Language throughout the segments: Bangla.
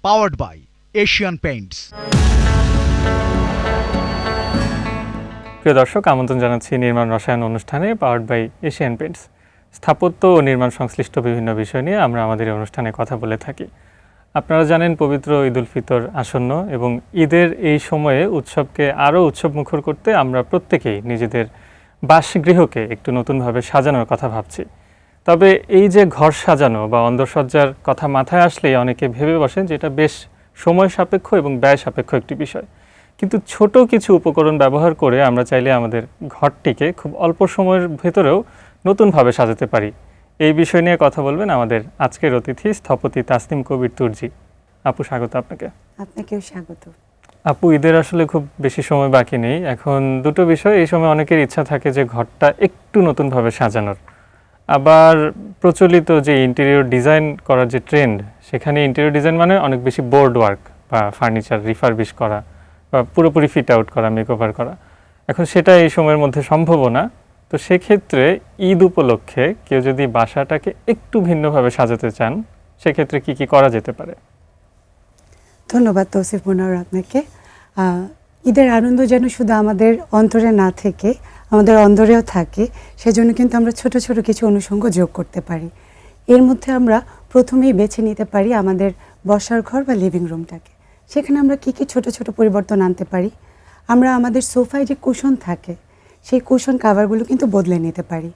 powered by Asian Paints. প্রিয় দর্শক, আমন্ত্রণ জানাচ্ছি নির্মাণ রসায়ন অনুষ্ঠানে পাওয়ার্ড বাই এশিয়ান পেইন্টস। স্থাপত্য ও নির্মাণ সংশ্লিষ্ট বিভিন্ন বিষয় নিয়ে আমরা আমাদের এই অনুষ্ঠানে কথা বলে থাকি। আপনারা জানেন, পবিত্র ঈদ উল ফিতর আসন্ন এবং ঈদের এই সময়ে উৎসবকে আরও উৎসবমুখর করতে আমরা প্রত্যেকেই নিজেদের বাসগৃহকে একটু নতুনভাবে সাজানোর কথা ভাবছি। তবে এই যে ঘর সাজানো বা অন্দরসজ্জার কথা মাথায় আসলেই অনেকে ভেবে বসেন যে এটা বেশ সময় সাপেক্ষ এবং ব্যয় সাপেক্ষ একটি বিষয়। কিন্তু ছোট কিছু উপকরণ ব্যবহার করে আমরা চাইলে আমাদের ঘরটিকে খুব অল্প সময়ের ভেতরেও নতুনভাবে সাজাতে পারি। এই বিষয় নিয়ে কথা বলবেন আমাদের আজকের অতিথি স্থপতি তাসনিম কবির তুর্জি। আপু, স্বাগত আপনাকে। আপনাকেও স্বাগত। আপু, ঈদের আসলে খুব বেশি সময় বাকি নেই। এখন দুটো বিষয়, এই সময় অনেকের ইচ্ছা থাকে যে ঘরটা একটু নতুনভাবে সাজানোর, আবার প্রচলিত যে ইন্টেরিয়র ডিজাইন করার যে ট্রেন্ড, সেখানে ইন্টেরিয়র ডিজাইন মানে অনেক বেশি বোর্ড ওয়ার্ক বা ফার্নিচার রিফারবিশ করা বা পুরোপুরি ফিট আউট করা, মেকওভার করা। এখন সেটা এই সময়ের মধ্যে সম্ভব না। তো সেক্ষেত্রে ঈদ উপলক্ষে কেউ যদি বাসাটাকে একটু ভিন্নভাবে সাজাতে চান, সেক্ষেত্রে কি কি করা যেতে পারে? ধন্যবাদ তৌসিফ মুনার আপনাকে। ঈদের আনন্দ যেন শুধু আমাদের অন্তরে না থেকে আমাদের অন্তরেও থাকে, সেজন্য কিন্তু আমরা ছোট ছোট কিছু অনুষঙ্গ যোগ করতে পারি। এর মধ্যে আমরা প্রথমেই বেছে নিতে পারি আমাদের বসার ঘর বা লিভিং রুমটাকে। সেখানে আমরা কি কি ছোট ছোট পরিবর্তন আনতে পারি। আমরা আমাদের সোফায় যে কুশন থাকে, সেই কুশন কাভারগুলো কিন্তু বদলে নিতে পারি।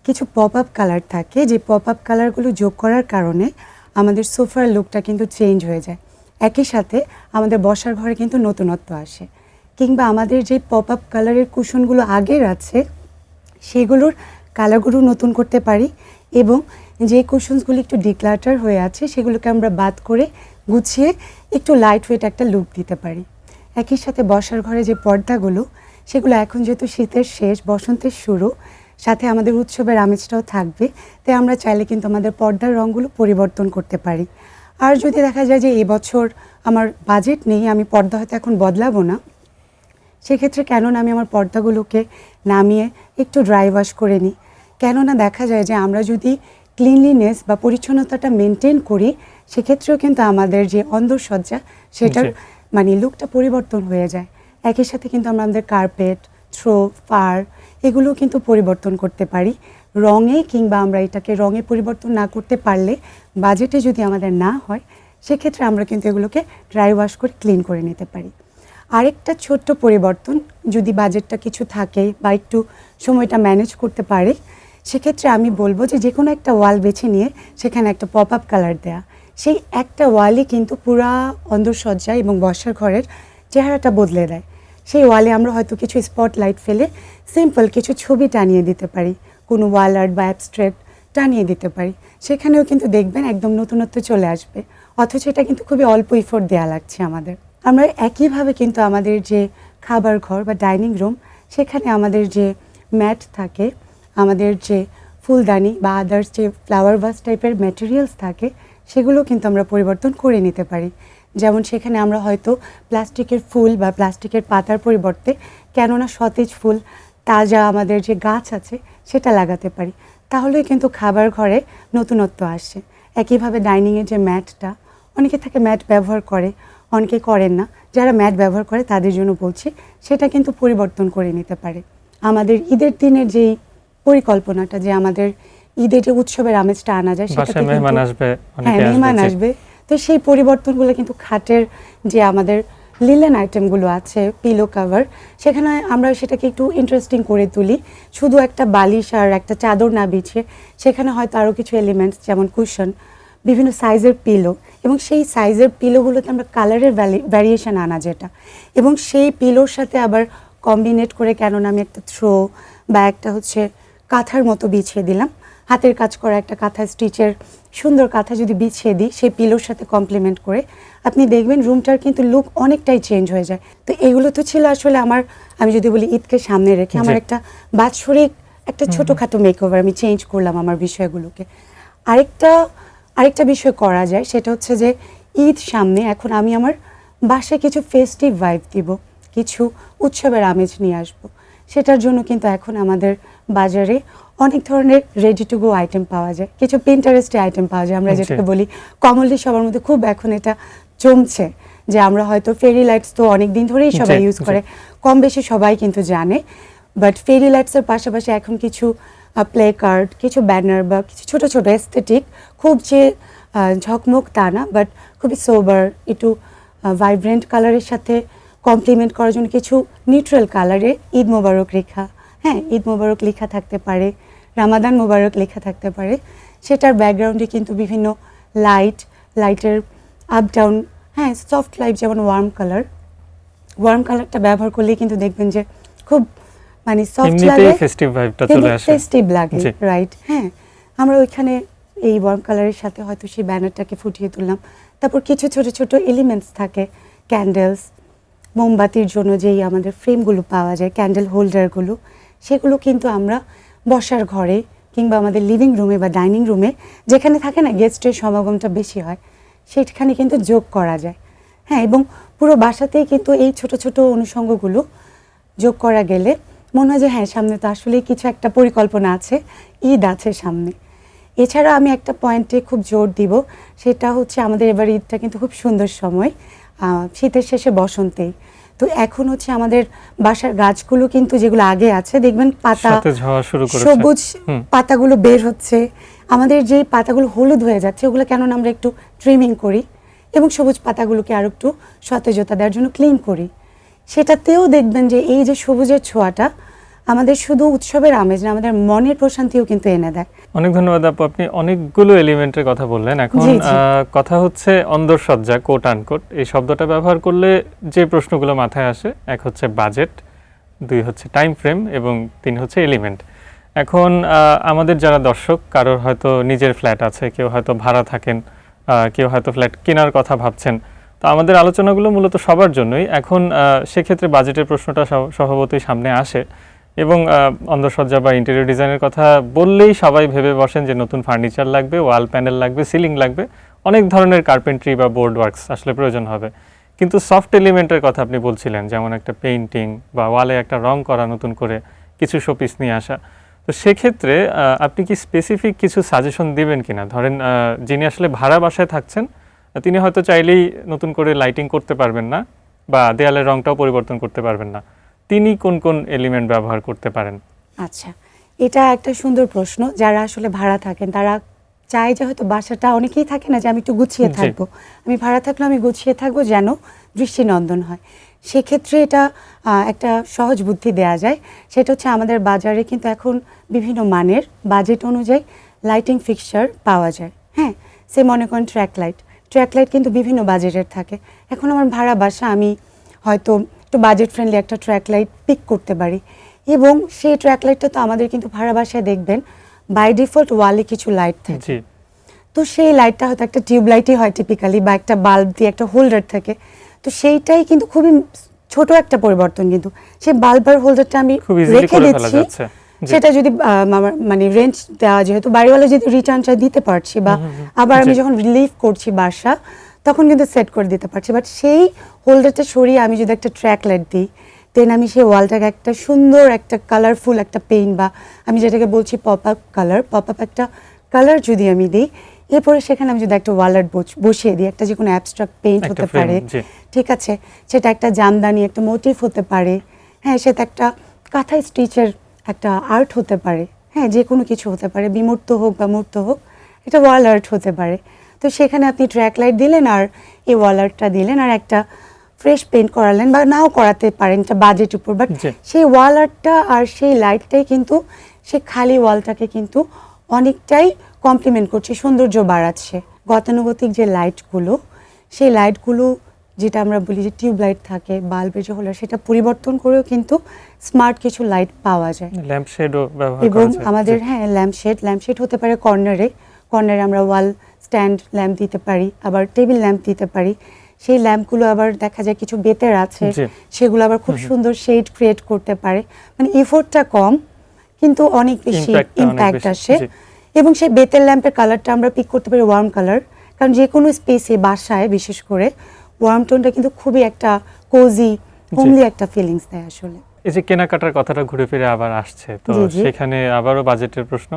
কিছু পপ আপ কালার থাকে, যে পপ আপ কালারগুলো যোগ করার কারণে আমাদের সোফার লুকটা কিন্তু চেঞ্জ হয়ে যায়। একই সাথে আমাদের বসার ঘরে কিন্তু নতুনত্ব আসে। কিংবা আমাদের যে পপ আপ কালারের কুশনগুলো আগের আছে, সেগুলোর কালারগুলো নতুন করতে পারি এবং যে কুশনসগুলো একটু ডিক্লাটার হয়ে আছে, সেগুলোকে আমরা বাদ করে গুছিয়ে একটু লাইট ওয়েট একটা লুক দিতে পারি। একই সাথে বসার ঘরে যে পর্দাগুলো, সেগুলো এখন যেহেতু শীতের শেষ, বসন্তের শুরু, সাথে আমাদের উৎসবের আমেজটাও থাকবে, তাই আমরা চাইলে কিন্তু আমাদের পর্দার রঙগুলো পরিবর্তন করতে পারি। আর যদি দেখা যায় যে এবছর আমার বাজেট নেই, আমি পর্দা হয়তো এখন বদলাবো না, সেক্ষেত্রে কেননা আমি আমার পর্দাগুলোকে নামিয়ে একটু ড্রাই ওয়াশ করে নিই। কেননা দেখা যায় যে আমরা যদি ক্লিনলিনেস বা পরিচ্ছন্নতাটা মেনটেন করি, সেক্ষেত্রেও কিন্তু আমাদের যে অন্দরসজ্জা, সেটার মানে লুকটা পরিবর্তন হয়ে যায়। একই সাথে কিন্তু আমরা আমাদের কার্পেট, থ্রো, ফার এগুলো কিন্তু পরিবর্তন করতে পারি রঙে, কিংবা আমরা এটাকে রঙে পরিবর্তন না করতে পারলে, বাজেটে যদি আমাদের না হয়, সেক্ষেত্রে আমরা কিন্তু এগুলোকে ড্রাই ওয়াশ করে ক্লিন করে নিতে পারি। আরেকটা ছোট্ট পরিবর্তন, যদি বাজেটটা কিছু থাকে বা একটু সময়টা ম্যানেজ করতে পারে, সেক্ষেত্রে আমি বলবো যে কোনো একটা ওয়াল বেছে নিয়ে সেখানে একটা পপ আপ কালার দেয়া। সেই একটা ওয়ালই কিন্তু পুরা অন্দরসজ্জা এবং বসার ঘরের চেহারাটা বদলে দেয়। সেই ওয়ালে আমরা হয়তো কিছু স্পটলাইট ফেলে সিম্পল কিছু ছবি টানিয়ে দিতে পারি, কোনো ওয়াল আর্ট বা অ্যাবস্ট্রাক্ট টানিয়ে দিতে পারি। সেখানেও কিন্তু দেখবেন একদম নতুনত্ব চলে আসবে, অথচ এটা কিন্তু খুবই অল্প ইফোর্ট দেওয়া লাগছে আমাদের। আমরা একইভাবে কিন্তু আমাদের যে খাবার ঘর বা ডাইনিং রুম, সেখানে আমাদের যে ম্যাট থাকে, আমাদের যে ফুলদানি বা আদার্স যে ফ্লাওয়ার ভাস টাইপের ম্যাটেরিয়ালস থাকে, সেগুলো কিন্তু আমরা পরিবর্তন করে নিতে পারি। যেমন সেখানে আমরা হয়তো প্লাস্টিকের ফুল বা প্লাস্টিকের পাতার পরিবর্তে কেননা সতেজ ফুল, তাজা আমাদের যে গাছ আছে, সেটা লাগাতে পারি। তাহলেই কিন্তু খাবার ঘরে নতুনত্ব আসে। একইভাবে ডাইনিংয়ের যে ম্যাটটা, অনেকে থাকে ম্যাট ব্যবহার করে, অনেকে করেন না। যারা ম্যাট ব্যবহার করে তাদের জন্য বলছি, সেটা কিন্তু পরিবর্তন করে নিতে পারে। আমাদের ঈদের দিনের যেই পরিকল্পনাটা, যে আমাদের ঈদের যে উৎসবের আমেজটা আনা যায়, সেটা মেহমান আসবে, হ্যাঁ মেহমান আসবে, তো সেই পরিবর্তনগুলো কিন্তু খাটের যে আমাদের লিলেন আইটেমগুলো আছে, পিলো কাভার, সেখানে আমরা সেটাকে একটু ইন্টারেস্টিং করে তুলি। শুধু একটা বালিশ আর একটা চাদর না বিছিয়ে সেখানে হয়তো আরও কিছু এলিমেন্টস, যেমন কুশন, বিভিন্ন সাইজের পিলো, এবং সেই সাইজের পিলোগুলোতে আমরা কালারের ভ্যারিয়েশন আনা যেটা, এবং সেই পিলোর সাথে আবার কম্বিনেট করে, কেননা আমি একটা থ্রো বা একটা কাঁথার মতো বিছিয়ে দিলাম, হাতের কাজ করা একটা কাঁথা, স্টিচের সুন্দর কাঁথা যদি বিছিয়ে দিই সেই পিলোর সাথে কমপ্লিমেন্ট করে, আপনি দেখবেন রুমটার কিন্তু লুক অনেকটাই চেঞ্জ হয়ে যায়। তো এগুলো তো ছিল আসলে আমি যদি বলি ঈদকে সামনে রেখে আমার একটা বাৎসরিক একটা ছোটোখাটো মেকওভার আমি চেঞ্জ করলাম আমার বিষয়গুলোকে। আরেকটা বিষয় করা যায়, সেটা হচ্ছে যে ঈদ সামনে, এখন আমি আমার বাসায় কিছু ফেস্টিভ ভাইব দিব, কিছু উৎসবের আমেজ নিয়ে আসবো। সেটার জন্য কিন্তু এখন আমাদের বাজারে অনেক ধরনের রেডি টু গো আইটেম পাওয়া যায়, কিছু পিন্টারেস্টে আইটেম পাওয়া যায়, আমরা যেটাকে বলি কমনলি সবার মধ্যে খুব এখন এটা জমছে, যে আমরা হয়তো ফেরি লাইটস তো অনেক দিন ধরেই সবাই ইউজ করে, কম বেশি সবাই কিন্তু জানে, বাট ফেরি লাইটসের পাশাপাশি এখন কিছু প্লে কার্ড, কিছু ব্যানার বা কিছু ছোট ছোট এস্থেটিক, খুব যে ঝকমক তা না, বাট খুবই সোবার, একটু ভাইব্রেন্ট কালারের সাথে কমপ্লিমেন্ট করার জন্য কিছু নিউট্রাল কালারে ঈদ মোবারক লেখা, হ্যাঁ ঈদ মোবারক লেখা থাকতে পারে, রামাদান মোবারক লেখা থাকতে পারে, সেটার ব্যাকগ্রাউন্ডে কিন্তু বিভিন্ন লাইটের আপ ডাউন, হ্যাঁ সফট লাইট, যেমন ওয়ার্ম কালারটা ব্যবহার করলে কিন্তু দেখবেন যে খুব মানে সফট লাগে, ফেস্টিভ ভাইবটা চলে আসে, ফেস্টিভ লাগে, রাইট। হ্যাঁ, আমরা ওইখানে এই ওয়ার্ম কালারের সাথে হয়তো সেই ব্যানারটাকে ফুটিয়ে তুললাম। তারপর কিছু ছোট ছোট এলিমেন্টস থাকে, ক্যান্ডেলস, মোমবাতির জন্য যেই আমাদের ফ্রেমগুলো পাওয়া যায়, ক্যান্ডেল হোল্ডারগুলো, সেগুলো কিন্তু আমরা বসার ঘরে কিংবা আমাদের লিভিং রুমে বা ডাইনিং রুমে যেখানে থাকে না গেস্টের সমাগমটা বেশি হয়, সেখানে কিন্তু যোগ করা যায়। হ্যাঁ, এবং পুরো বাসাতেই কিন্তু এই ছোট ছোট অনুষঙ্গগুলো যোগ করা গেলে মনে হয় যে হ্যাঁ সামনে তো আসলেই কিছু একটা পরিকল্পনা আছে, ঈদ আছে সামনে। এছাড়া আমি একটা পয়েন্টে খুব জোর দিব, সেটা হচ্ছে আমাদের এবার ঈদটা কিন্তু খুব সুন্দর সময়, শীতের শেষে বসন্তেই। তো এখন হচ্ছে আমাদের বাসার গাছগুলো কিন্তু যেগুলো আগে আছে দেখবেন পাতা সবুজ পাতাগুলো বের হচ্ছে, আমাদের যে পাতাগুলো হলুদ হয়ে যাচ্ছে ওগুলো কেন আমরা একটু ট্রিমিং করি এবং সবুজ পাতাগুলোকে আরো একটু সতেজতা দেওয়ার জন্য ক্লিন করি, সেটাতেও দেখবেন যে এই যে সবুজের ছোঁয়াটা আমাদের শুধু উৎসবের আমেজ না, আমাদের মনের প্রশান্তিও কিন্তু এনে দেয়। অনেক ধন্যবাদ আপু, আপনি অনেকগুলো এলিমেন্টের কথা বললেন। এখন কথা হচ্ছে অন্দরসজ্জা, কোট আনকোট, এই শব্দটা ব্যবহার করলে যে প্রশ্নগুলো মাথায় আসে, এক হচ্ছে বাজেট, দুই হচ্ছে টাইম ফ্রেম এবং তিন হচ্ছে এলিমেন্ট। এখন আমাদের যারা দর্শক, কারোর হয়তো নিজের ফ্ল্যাট আছে, কেউ হয়তো ভাড়া থাকেন, কেউ হয়তো ফ্ল্যাট কেনার কথা ভাবছেন, তো আমাদের আলোচনাগুলো মূলত সবার জন্যই। এখন সেক্ষেত্রে বাজেটের প্রশ্নটা স্বভাবতই সামনে আসে এবং অন্দরসজ্জা বা ইন্টেরিয়র ডিজাইনের কথা বললেই সবাই ভেবে বসেন যে নতুন ফার্নিচার লাগবে, ওয়াল প্যানেল লাগবে, সিলিং লাগবে, অনেক ধরনের কার্পেন্ট্রি বা বোর্ড ওয়ার্কস আসলে প্রয়োজন হবে। কিন্তু সফট এলিমেন্টের কথা আপনি বলছিলেন, যেমন একটা পেইন্টিং বা ওয়ালে একটা রং করা, নতুন করে কিছু শোপিস নিয়ে আসা, তো সেক্ষেত্রে আপনি কি স্পেসিফিক কিছু সাজেশন দিবেন কিনা? ধরেন যিনি আসলে ভাড়া বাসায় থাকছেন, তিনি হয়তো চাইলেই নতুন করে লাইটিং করতে পারবেন না বা দেয়ালের রংটাও পরিবর্তন করতে পারবেন না, তিনি কোন কোন এলিমেন্ট ব্যবহার করতে পারেন? আচ্ছা, এটা একটা সুন্দর প্রশ্ন। যারা আসলে ভাড়া থাকেন তারা চায় যে হয়তো বাসাটা, অনেকেই থাকে না যে আমি একটু গুছিয়ে থাকবো, আমি ভাড়া থাকলে আমি গুছিয়ে থাকবো যেন দৃষ্টিনন্দন হয়। সেক্ষেত্রে এটা একটা সহজ বুদ্ধি দেয়া যায়, সেটা হচ্ছে আমাদের বাজারে কিন্তু এখন বিভিন্ন মানের বাজেট অনুযায়ী লাইটিং ফিক্সচার পাওয়া যায়। হ্যাঁ, সে মনে করেন ট্র্যাক লাইট কিন্তু বিভিন্ন বাজেটের থাকে। এখন আমার ভাড়া বাসা, আমি হয়তো একটু বাজেট ফ্রেন্ডলি একটা ট্র্যাক লাইট পিক করতে পারি, এবং সেই ট্র্যাক লাইটটা তো আমাদের কিন্তু ভাড়া বাসায় দেখবেন বাই ডিফল্ট ওয়ালে কিছু লাইট থাকে, তো সেই লাইটটা হয়তো একটা টিউব লাইটই হয় টিপিক্যালি, বা একটা বাল্ব দিয়ে একটা হোল্ডার থাকে, তো সেইটাই কিন্তু খুবই ছোট একটা পরিবর্তন, কিন্তু সেই বাল্ব আর হোল্ডারটা আমি রেখে দিচ্ছি, সেটা যদি মানে রেন্ট দেওয়া, যেহেতু বাড়িওয়ালা যদি রিটার্নটা দিতে পারছি, বা আবার আমি যখন রিলিভ করছি বাসা তখন কিন্তু সেট করে দিতে পারছি, বাট সেই হোল্ডারটা সরিয়ে আমি যদি একটা ট্র্যাক লাইট দিই, দেন আমি সেই ওয়ালটাকে একটা সুন্দর একটা কালারফুল একটা পেইন্ট, বা আমি যেটাকে বলছি পপ আপ একটা কালার যদি আমি দিই, এরপরে সেখানে আমি যদি একটা ওয়াল আর্ট বসিয়ে দিই, একটা যে কোনো অ্যাবস্ট্রাক্ট পেইন্ট হতে পারে, ঠিক আছে, সেটা একটা জামদানি একটা মোটিভ হতে পারে, হ্যাঁ সেটা একটা কাঁথা স্টিচের একটা আর্ট হতে পারে, হ্যাঁ যে কোনো কিছু হতে পারে, বিমূর্ত হোক বা মূর্ত হোক, এটা ওয়াল আর্ট হতে পারে। তো সেখানে আপনি ট্র্যাক লাইট দিলেন আর এই ওয়াল আর্টটা দিলেন আর একটা ফ্রেশ পেইন্ট করালেন, বা নাও করাতে পারেন, এটা বাজেট উপর, বাট সেই ওয়াল আর্টটা আর সেই লাইটটাই কিন্তু সেই খালি ওয়ালটাকে কিন্তু অনেকটাই কমপ্লিমেন্ট করছে, সৌন্দর্য বাড়াচ্ছে। গতানুগতিক যে লাইটগুলো, সেই লাইটগুলো যেটা আমরা বলি যে টিউব লাইট থাকে, বাল্বের যে হোল্ডার, সেটা পরিবর্তন করেও কিন্তু স্মার্ট কিছু লাইট পাওয়া যায়, ল্যাম্পশেডও ব্যবহার এবং আমাদের হ্যাঁ ল্যাম্পশেড হতে পারে কর্নারে আমরা ওয়াল স্ট্যান্ড ল্যাম্প দিতে পারি, আবার টেবিল ল্যাম্প দিতে পারি। সেই ল্যাম্পগুলো আবার দেখা যায় কিছু বেতের আছে, সেগুলো আবার খুব সুন্দর শেড ক্রিয়েট করতে পারে, মানে এফোর্টটা কম কিন্তু অনেক বেশি ইম্প্যাক্ট আসে। এবং সেই বেতের ল্যাম্পের কালারটা আমরা পিক করতে পারি ওয়ার্ম কালার, কারণ যে কোনো স্পেসে বাসায় বিশেষ করে ওয়ার্ম টোনটা কিন্তু খুবই একটা কোজি হোমলি একটা ফিলিংস দেয় আসলে। এই যে কেনাকাটার কথাটা ঘুরে ফিরে আবার আসছে, তো সেখানে আবারও বাজেটের প্রশ্ন।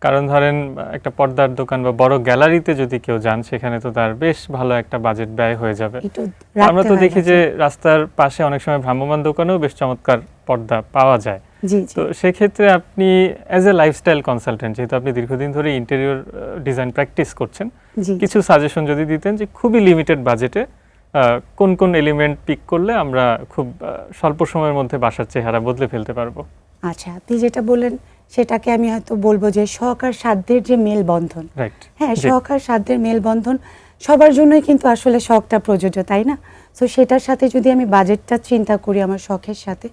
কারণ ধরেন একটা পর্দার দোকান বা বড় গ্যালারিতে যদি কেউ যান সেখানে তো তার বেশ ভালো একটা বাজেট ব্যয় হয়ে যাবে। একটু আমরা রাখতে তো হয় দেখি বাজেট। যে রাস্তার পাশে অনেক সময় ভ্রাম্যমাণ দোকানেও বেশ চমৎকার পর্দা পাওয়া যায়। জি জি তো সেক্ষেত্রে আপনি অ্যাজ এ লাইফস্টাইল কনসালটেন্ট, যেহেতু আপনি দীর্ঘদিন ধরে ইন্টেরিয়র ডিজাইন প্র্যাকটিস করছেন, জি কিছু সাজেশন যদি দিতেন যে খুবই লিমিটেড বাজেটে কোন কোন এলিমেন্ট পিক করলে আমরা খুব স্বল্প সময়ের মধ্যে বাসার চেহারা বদলে ফেলতে পারবো। আচ্ছা, আপনি যেটা বললেন সেটাকে আমি হয়তো বলবো যে শখ আর সাধ্যের যে মেলবন্ধন। রাইট। হ্যাঁ, শখ আর সাধ্যের মেলবন্ধন সবার জন্যই কিন্তু আসলে শখটা প্রযোজ্য, তাই না? সো সেটার সাথে যদি আমি বাজেটটা চিন্তা করি আমার শখের সাথে,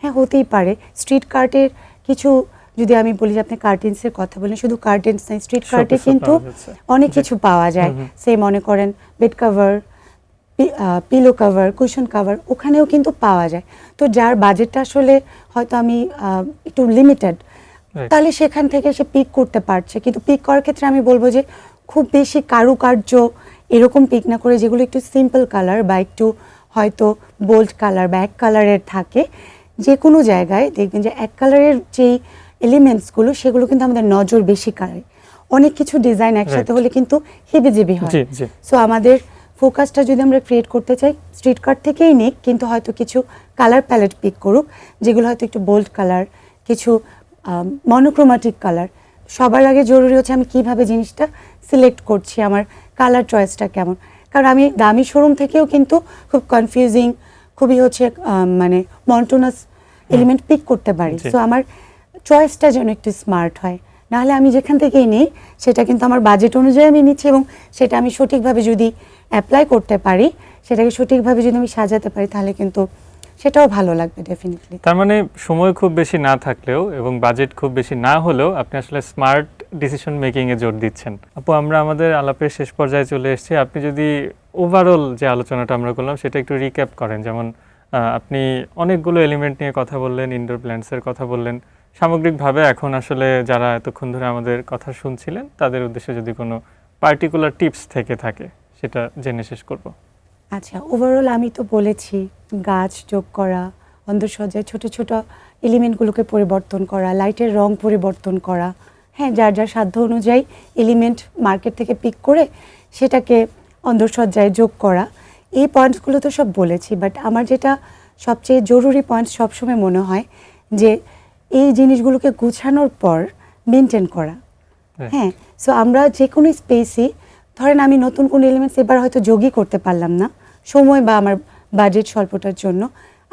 হ্যাঁ হতেই পারে। স্ট্রিট কার্টের কিছু, যদি আমি বলি যে আপনি কার্টেন্সের কথা বলেন, শুধু কার্টেন্স নাই, স্ট্রিট কার্টে Showpiece-ও কিন্তু পাওয়া যাচ্ছে। অনেক কিছু পাওয়া যায়। সেই মনে করেন bed cover, pillow cover, cushion cover, ওখানেও কিন্তু পাওয়া যায়। তো যার বাজেটটা আসলে হয়তো আমি একটু লিমিটেড, Right. তাহলে সেখান থেকে সে পিক করতে পারছে। কিন্তু পিক করার ক্ষেত্রে আমি বলবো যে খুব বেশি কারুকার্য এরকম পিক না করে যেগুলো একটু সিম্পল কালার বা একটু হয়তো বোল্ড কালার বা এক কালারের থাকে, যে কোনো জায়গায় দেখবেন যে এক কালারের যেই এলিমেন্টসগুলো সেগুলো কিন্তু আমাদের নজর বেশি কাড়ে। অনেক কিছু ডিজাইন একসাথে Right. হলে কিন্তু হেবিজেবি হয়। জি জি। সো আমাদের ফোকাসটা যদি আমরা ক্রিয়েট করতে চাই, স্ট্রিট কার্ট থেকেই নিক, কিন্তু হয়তো কিছু কালার প্যালেট পিক করুক যেগুলো হয়তো একটু বোল্ড কালার, কিছু মনোক্রোমাটিক কালার। সবার আগে জরুরি হচ্ছে আমি কিভাবে জিনিসটা সিলেক্ট করছি, আমার কালার চয়েসটা কেমন। কারণ আমি দামি শোরুম থেকেও কিন্তু খুব কনফিউজিং, খুবই হচ্ছে মানে মন্টোনাস এলিমেন্ট পিক করতে পারি। জি। সো আমার চয়েসটা যেন একটু স্মার্ট হয়, নাহলে আমি যেখান থেকেই নিই সেটা কিন্তু আমার বাজেট অনুযায়ী আমি নিচ্ছি, এবং সেটা আমি সঠিকভাবে যদি অ্যাপ্লাই করতে পারি, সেটাকে সঠিকভাবে যদি আমি সাজাতে পারি, তাহলে কিন্তু সেটাও ভালো লাগবে ডেফিনেটলি। তার মানে সময় খুব বেশি না থাকলেও এবং বাজেট খুব বেশি না হলেও আপনি আসলে স্মার্ট ডিসিশন মেকিং এ জোর দিচ্ছেন। আপু, আমরা আমাদের আলাপের শেষ পর্যায়ে চলে এসেছি। আপনি যদি ওভারঅল যে আলোচনাটা আমরা করলাম সেটা একটু রিক্যাপ করেন। যেমন আপনি অনেকগুলো এলিমেন্ট নিয়ে কথা বললেন, ইনডোর প্ল্যান্টসের কথা বললেন। সামগ্রিকভাবে এখন আসলে যারা এতক্ষণ ধরে আমাদের কথা শুনছিলেন তাদের উদ্দেশ্যে যদি কোনো পার্টিকুলার টিপস থেকে থাকে সেটা জেনে শেষ করব। আচ্ছা, ওভারঅল আমি তো বলেছি গাছ যোগ করা, অন্দরসজ্জায় ছোট ছোট এলিমেন্টগুলোকে পরিবর্তন করা, লাইটের রং পরিবর্তন করা, হ্যাঁ যার যার সাধ্য অনুযায়ী এলিমেন্ট মার্কেট থেকে পিক করে সেটাকে অন্দরসজ্জায় যোগ করা। এই পয়েন্টসগুলো তো সব বলেছি, বাট আমার যেটা সবচেয়ে জরুরি পয়েন্ট সবসময় মনে হয় যে এই জিনিসগুলোকে গুছানোর পর মেনটেন করা। হ্যাঁ, সো আমরা যে কোনো স্পেসই, ধরেন আমি নতুন কোনো এলিমেন্টস এবার হয়তো যোগই করতে পারলাম না সময় বা আমার বাজেট স্বল্পতার জন্য,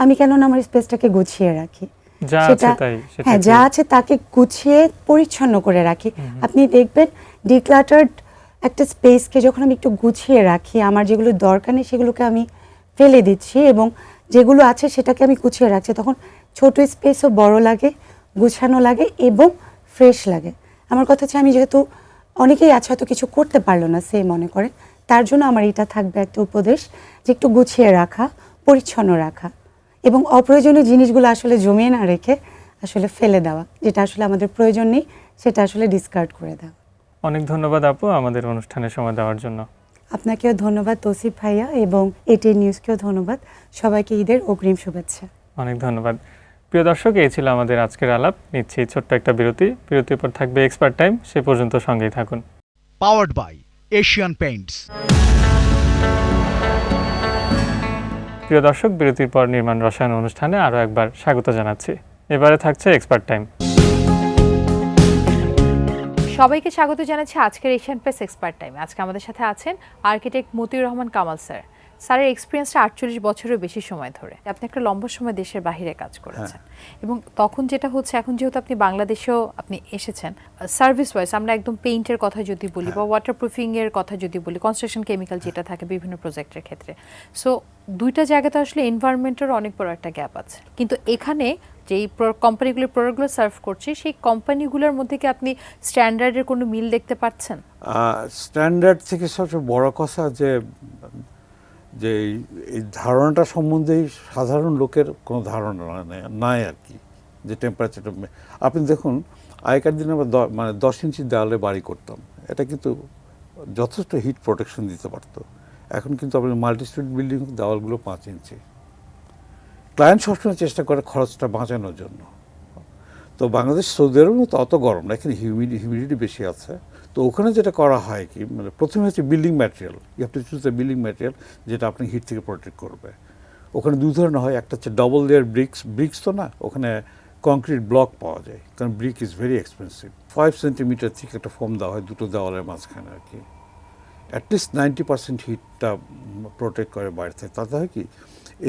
আমি কেননা আমার স্পেসটাকে গুছিয়ে রাখি। যা আছে তাই সেটা হ্যাঁ, যা আছে তাকে গুছিয়ে পরিচ্ছন্ন করে রাখি। আপনি দেখবেন ডিক্লাটার্ড একটা স্পেসকে যখন আমি একটু গুছিয়ে রাখি, আমার যেগুলো দরকার নেই সেগুলোকে আমি ফেলে দিচ্ছি, এবং যেগুলো আছে সেটাকে আমি গুছিয়ে রাখছি, তখন ছোট স্পেসও বড় লাগে, গুছানো লাগে এবং ফ্রেশ লাগে। আমার কথা হচ্ছে, আমি যেহেতু অনেকেই আছে হয়তো কিছু করতে পারলো না সে মনে করে, তার জন্য আমার এটা থাকবে একটা উপদেশ যে একটু গুছিয়ে রাখা, পরিচ্ছন্ন রাখা, এবং অপ্রয়োজনীয় জিনিসগুলো আসলে জমিয়ে না রেখে আসলে ফেলে দেওয়া, যেটা আসলে আমাদের প্রয়োজন নেই সেটা আসলে ডিসকার্ড করে দেওয়া। অনেক ধন্যবাদ আপু আমাদের অনুষ্ঠানে সময় দেওয়ার জন্য। আপনাকেও ধন্যবাদ তৌসিফ ভাইয়া, এবং এটিএন নিউজকেও ধন্যবাদ। সবাইকে ঈদের অগ্রিম শুভেচ্ছা। অনেক ধন্যবাদ। প্রিয় দর্শক, এই ছিল আমাদের আজকের আলাপ। নিচ্ছি ছোট্ট একটা বিরতির পর থাকবে এক্সপার্ট টাইম। সে পর্যন্ত সঙ্গেই থাকুন। Powered by Asian Paints. প্রিয় দর্শক, বিরতির পর নির্মাণ রসায়ন অনুষ্ঠানে আরও একবার স্বাগত জানাচ্ছি। এবারে থাকছে এক্সপার্ট টাইম। সবাইকে স্বাগত জানাচ্ছি আজকের এশিয়ান প্রেস এক্সপার্ট টাইমে। আজকে আমাদের সাথে আছেন আর্কিটেক্ট মতিউর রহমান কামাল স্যার। স্যারের এক্সপিরিয়েন্সটা 48 বছরের বেশি সময় ধরে। আপনি একটা লম্বা সময় দেশের বাইরে কাজ করেছেন, এবং তখন যেটা হচ্ছে, এখন যেহেতু আপনি বাংলাদেশেও আপনি এসেছেন, সার্ভিস ওয়াইজ আমরা একদম পেইন্টের কথা যদি বলি বা ওয়াটারপ্রুফিং এর কথা যদি বলি, কনস্ট্রাকশন কেমিক্যাল যেটা থাকে বিভিন্ন প্রজেক্টের ক্ষেত্রে, সো দুইটা জায়গাতে আসলে এনভায়রনমেন্টের অনেক বড় একটা গ্যাপ আছে। কিন্তু এখানে যেই কোম্পানিগুলোর প্রোডাক্টগুলো সার্ভ করছে, সেই কোম্পানিগুলোর মধ্যে কি আপনি স্ট্যান্ডার্ডের কোনো মিল দেখতে পাচ্ছেন? স্ট্যান্ডার্ড থেকে সবচেয়ে বড় কথা যে যে এই ধারণাটা সম্বন্ধেই সাধারণ লোকের কোনো ধারণা নাই আর কি, যে টেম্পারেচারটা। আপনি দেখুন, আগেকার দিনে আমরা মানে 10 ইঞ্চি দেওয়ালে বাড়ি করতাম, এটা কিন্তু যথেষ্ট হিট প্রোটেকশন দিতে পারতো। এখন কিন্তু আপনি মাল্টি স্টোরি বিল্ডিং দেওয়ালগুলো 5 ইঞ্চি। ক্লায়েন্ট সবসময় চেষ্টা করে খরচটা বাঁচানোর জন্য। তো তো বাংলাদেশ সৌদি আরবের মতো অত গরম না, এখানে হিউমিডিটি বেশি আছে। তো ওখানে যেটা করা হয় কি, মানে প্রথমে হচ্ছে building material, you have to choose the building material যেটা আপনি হিট থেকে প্রোটেক্ট করবে। ওখানে দুই ধরনের হয়, একটা হচ্ছে ডবল লেয়ার ব্রিক্স তো না, ওখানে কংক্রিট ব্লক পাওয়া যায়, কারণ brick is very expensive. 5 centimetre থেকে একটা ফোম দেওয়া হয় দুটো দেওয়ালের মাঝখানে আর কি, অ্যাটলিস্ট 90% হিটটা প্রোটেক্ট করে বাইরে থেকে। তাতে হয় কি,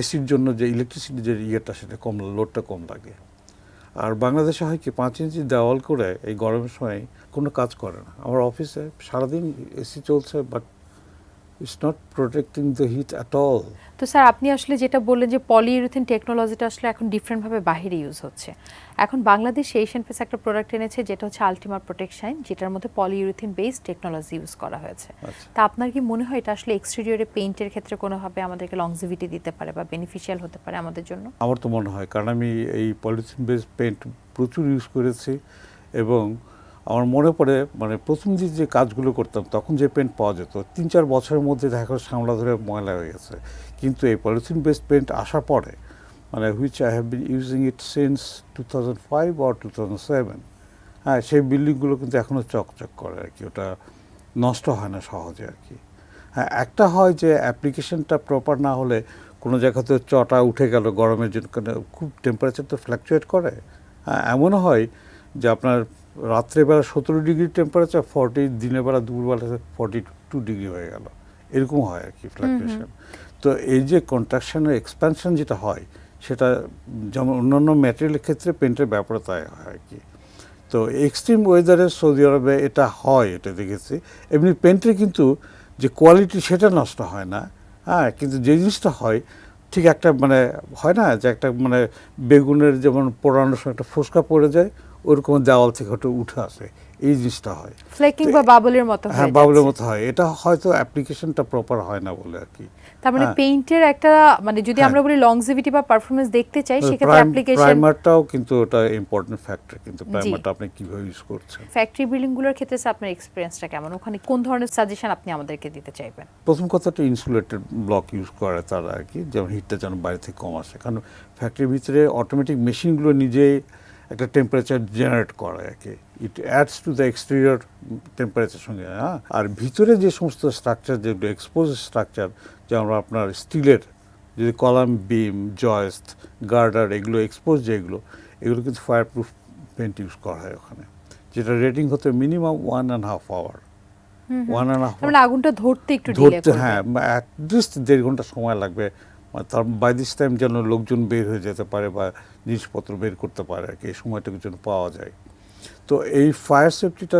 এসির জন্য যে ইলেকট্রিসিটি যে ইয়েটা সেটা কম, লোডটা কম লাগে। আর বাংলাদেশে হয় কি, 5 ইঞ্চি দেওয়াল করে এই গরমের সময় কোনো কাজ করে না। আমার অফিসে সারাদিন এসি চলছে, but it's not protecting the heat at all. তো স্যার আপনি আসলে যেটা বললেন যে পলিইউরেথিন টেকনোলজিটা আসলে এখন ডিফারেন্টভাবে বাহিরে ইউজ হচ্ছে। এখন বাংলাদেশে এশিয়ান পেইন্টস একটা প্রোডাক্ট এনেছে যেটা হচ্ছে আলটিমা প্রোটেকশন, যেটার মধ্যে পলিইউরেথিন বেসড টেকনোলজি ইউজ করা হয়েছে। তা আপনার কি মনে হয় এটা আসলে এক্সটেরিয়রে পেইন্টের ক্ষেত্রে কোনোভাবে আমাদেরকে লংজিভিটি দিতে পারে বা বেনিফিশিয়াল হতে পারে আমাদের জন্য? আমার তো মনে হয়, কারণ আমি এই পলিথিন বেসড পেইন্ট প্রচুর ইউজ করেছি, এবং আমার মনে পড়ে মানে প্রথম যে কাজগুলো করতাম তখন যে পেন্ট পাওয়া যেত 3-4 বছরের মধ্যে দেখা সামলা ধরে ময়লা হয়ে গেছে। কিন্তু এই পলিথিন বেসড পেন্ট আসার পরে, মানে which I have been using it since 2005 or 2007, হ্যাঁ, সেই বিল্ডিংগুলো কিন্তু এখনও চকচক করে আর কি, ওটা নষ্ট হয় না সহজে আর কি। হ্যাঁ, একটা হয় যে অ্যাপ্লিকেশনটা প্রপার না হলে কোনো জায়গাতে চটা উঠে গেল গরমের জন্য, খুব টেম্পারেচার তো ফ্ল্যাকচুয়েট করে। হ্যাঁ, এমনও হয় যে আপনার রাত্রেবেলা 17 ডিগ্রি টেম্পারেচার, 40 দিনের বেলা দুপুরবেলা 42 ডিগ্রি হয়ে গেল, এরকম হয় আর কি ফ্ল্যাকচুয়েশন। তো এই যে কন্ট্রাকশনের এক্সপ্যানশন যেটা হয়, সেটা যেমন অন্যান্য ম্যাটেরিয়ালের ক্ষেত্রে পেন্টের ব্যাপারে তাই হয় আর কি। তো এক্সট্রিম ওয়েদারে সৌদি আরবে এটা হয়, এটা দেখেছি। এমনি পেন্টের কিন্তু যে কোয়ালিটি সেটা নষ্ট হয় না, হ্যাঁ, কিন্তু যে জিনিসটা হয় ঠিক একটা মানে হয় না যে একটা মানে বেগুনের যেমন পোড়ানোর সময় একটা ফোসকা পড়ে যায়, ওরকম দেওয়াল থেকে ওটা উঠে আসে, এই জিনিসটা হয়। ফ্লেকিং বা বাবলের মতো হয়। হ্যাঁ, বাবলের মতো হয়। এটা হয়তো অ্যাপ্লিকেশনটা প্রপার হয় না বলে আর কি। তার মানে পেইন্টের একটা মানে যদি আমরা বলি লংজিভিটি বা পারফরম্যান্স দেখতে চাই সেক্ষেত্রে অ্যাপ্লিকেশন, প্রাইমারটাও কিন্তু ওটা ইম্পর্টেন্ট ফ্যাক্টর, কিন্তু প্রাইমারটা আপনি কিভাবে ইউজ করছেন। ফ্যাক্টরি বিল্ডিংগুলোর ক্ষেত্রে আপনার এক্সপেরিয়েন্সটা কেমন, ওখানে কোন ধরনের সাজেশন আপনি আমাদেরকে দিতে চাইবেন? প্রথম কথাটা ইনসুলেটেড ব্লক ইউজ করে তারা আর কি, যেমন হিটটা যেন বাইরে থেকে কম আসে, কারণ ফ্যাক্টরির ভিতরে অটোমেটিক মেশিনগুলো নিজেই একটা টেম্পারেচার জেনারেট করে আর কি, it adds to the exterior temperature সঙ্গে। হ্যাঁ, আর ভিতরে যে সমস্ত স্ট্রাকচার, যেগুলো এক্সপোজ স্ট্রাকচার, যেমন আপনার স্টিলের যদি কলাম, বিম, জয়েস্ট, গার্ডার, এগুলো এক্সপোজ যেগুলো, এগুলো কিন্তু ফায়ার প্রুফ পেন্ট ইউজ করা হয় ওখানে, যেটা রেটিং হতে মিনিমাম 1.5 আওয়ার। 1.5 মানে আগুনটা ধরতে একটু ডিলে করবে। হ্যাঁ, অ্যাটলিস্ট 1.5 ঘন্টা সময় লাগবে, তার বাই দিস টাইম যেন লোকজন বের হয়ে যেতে পারে বা জিনিসপত্র বের করতে পারে আর কি, এই সময়টুকু যেন পাওয়া যায়। তো এই ফায়ার সেফটিটা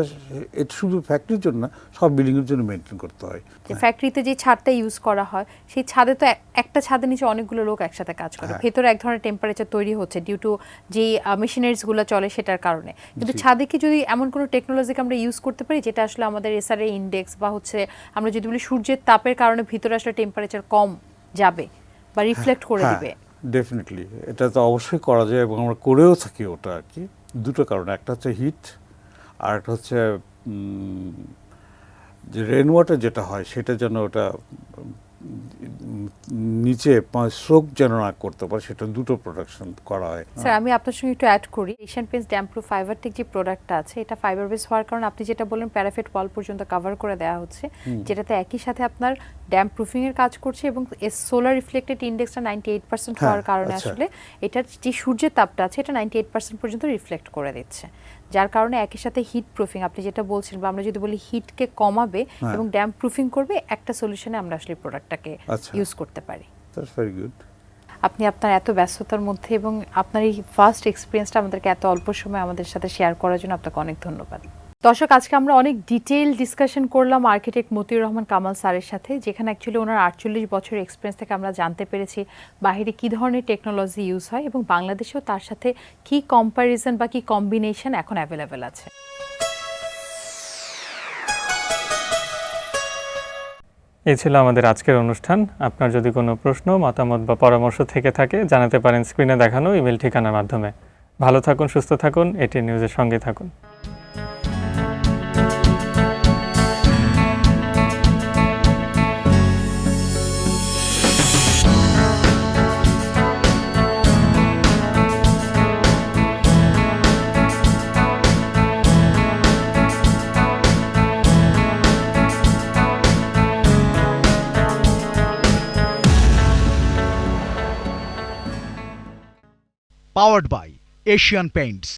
এটা শুধু ফ্যাক্টরির জন্য না, সব বিল্ডিংয়ের জন্য মেনটেন করতে হয়। যে ফ্যাক্টরিতে যে ছাদটা ইউজ করা হয়, সেই ছাদে তো একটা ছাদের নিচে অনেকগুলো লোক একসাথে কাজ করে, ভেতরে এক ধরনের টেম্পারেচার তৈরি হচ্ছে ডিউ টু যে মেশিনারিজগুলো চলে সেটার কারণে। কিন্তু ছাদে কি যদি এমন কোনো টেকনোলজিকে আমরা ইউজ করতে পারি যেটা আসলে আমাদের এসআরএ ইন্ডেক্স বা হচ্ছে আমরা যদি বলি সূর্যের তাপের কারণে ভিতরে আসলে টেম্পারেচার কম যাবে বা রিফ্লেক্ট করে দিবে? ডেফিনেটলি এটা তো অবশ্যই করা যায়, এবং আমরা করেও থাকি ওটা আর কি। দুটো কারণে, একটা হচ্ছে হিট, আর একটা হচ্ছে যে রেন ওয়াটার যেটা হয় সেটা যেন ওটা নিচে সোক যেন না করতে পারে, সেটা দুটো প্রোডাকশন করা হয়। স্যার আমি আপনার সঙ্গে একটু অ্যাড করি, Asian Paints damp proof fibre tech যে প্রোডাক্টটা আছে, এটা ফাইবার বেস হওয়ার কারণে আপনি যেটা বললেন প্যারাফিট ওয়াল পর্যন্ত কভার করে দেওয়া হচ্ছে, যেটাতে একই সাথে আপনার ড্যাম্প প্রুফিং এর কাজ করছে, এবং সোলার রিফ্লেক্টেড ইন্ডেক্সটা 98% হওয়ার কারণে আসলে এটার যে সূর্যের তাপটা আছে এটা 98% পর্যন্ত রিফ্লেক্ট করে দিচ্ছে, যার কারণে একই সাথে হিট প্রুফিং আপনি যেটা বলছেন, বা আমরা যদি বলি হিটকে কমাবে এবং ড্যাম্প প্রুফিং করবে, একটা সলিউশনে আমরা আসলে প্রোডাক্টটাকে ইউজ করতে পারি। That's very good. আপনি আপনার এত ব্যস্ততার মধ্যে এবং আপনার এই ফার্স্ট এক্সপিরিয়েন্সটা আমাদেরকে এত অল্প সময় আমাদের সাথে শেয়ার করার জন্য আপনাকে অনেক ধন্যবাদ। দর্শক, আজকে আমরা অনেক ডিটেইল ডিসকাশন করলাম আর্কিটেক্ট মতিউর রহমান কামাল স্যারের সাথে, যেখানে অ্যাকচুয়ালি ওনার 48 বছরের এক্সপিরিয়েন্স থেকে আমরা জানতে পেরেছি বাইরে কী ধরনের টেকনোলজি ইউজ হয় এবং বাংলাদেশেও তার সাথে কী কম্প্যারিজন বা কী কম্বিনেশন এখন অ্যাভেলেবেল আছে। এই ছিল আমাদের আজকের অনুষ্ঠান। আপনার যদি কোনো প্রশ্ন, মতামত বা পরামর্শ থেকে থাকে জানাতে পারেন স্ক্রিনে দেখানো ইমেল ঠিকানার মাধ্যমে। ভালো থাকুন, সুস্থ থাকুন, এটিএন নিউজের সঙ্গে থাকুন। Powered by Asian Paints.